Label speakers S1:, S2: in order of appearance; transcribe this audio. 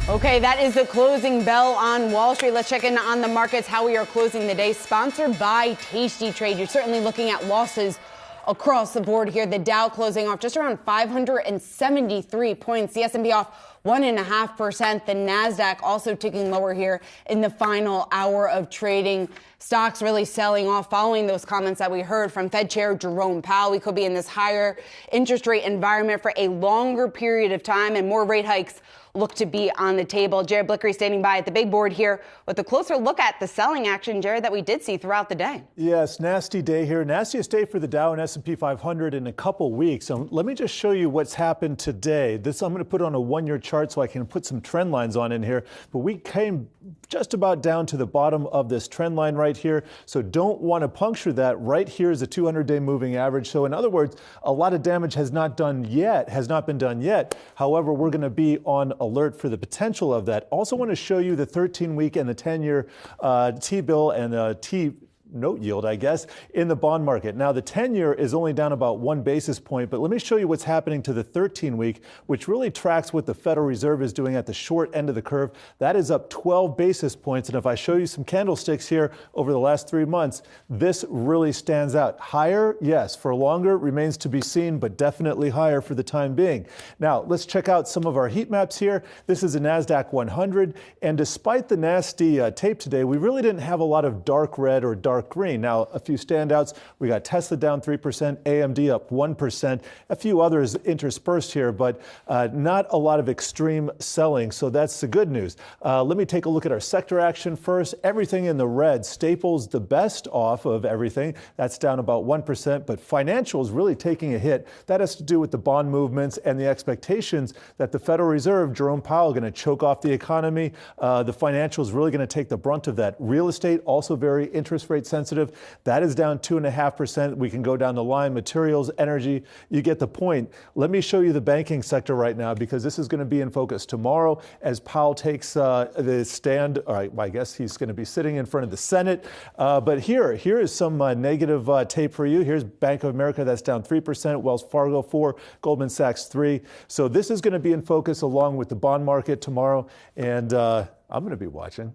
S1: Okay, that is the closing bell on Wall Street. Let's check in on the markets, how we are closing the day. Sponsored by Tasty Trade. You're certainly looking at losses across the board here. The Dow closing off just around 573 points. The S&P off 1.5%. The Nasdaq also ticking lower here in the final hour of trading. Stocks really selling off following those comments that we heard from Fed Chair Jerome Powell. We could be in this higher interest rate environment for a longer period of time, and more rate hikes look to be on the table. Jared Blikre standing by at the big board here with a closer look at the selling action, Jared, that we did see throughout the day.
S2: Yes, nasty day here. Nastiest day for the Dow and S&P 500 in a couple weeks. So let me just show you what's happened today. This I'm going to put on a one-year chart so I can put some trend lines on in here. But we came just about down to the bottom of this trend line right here. So don't want to puncture that. Right here is a 200-day moving average. So in other words, a lot of damage has not been done yet. However, we're going to be on alert for the potential of that. Also want to show you the 13-week and the 10-year T-bill and the T-note yield, I guess, in the bond market. Now, the 10-year is only down about 1 basis point, but let me show you what's happening to the 13-week, which really tracks what the Federal Reserve is doing at the short end of the curve. That is up 12 basis points. And if I show you some candlesticks here over the last 3 months, this really stands out. Higher, yes. For longer, remains to be seen, but definitely higher for the time being. Now, let's check out some of our heat maps here. This is a NASDAQ 100. And despite the nasty tape today, we really didn't have a lot of dark red or dark green. Now, a few standouts. We got Tesla down 3%, AMD up 1%, a few others interspersed here, but not a lot of extreme selling. So that's the good news. Let me take a look at our sector action first. Everything in the red. Staples, the best off of everything. That's down about 1%, but financials really taking a hit. That has to do with the bond movements and the expectations that the Federal Reserve, Jerome Powell, going to choke off the economy. The financials really going to take the brunt of that. Real estate, also very interest rate sensitive. That is down 2.5%. We can go down the line. Materials, energy, you get the point. Let me show you the banking sector right now, because this is going to be in focus tomorrow as Powell takes the stand. All right, well, I guess he's going to be sitting in front of the Senate. But here is some negative tape for you. Here's Bank of America. That's down 3%. Wells Fargo 4%. Goldman Sachs 3%. So this is going to be in focus along with the bond market tomorrow. And I'm going to be watching.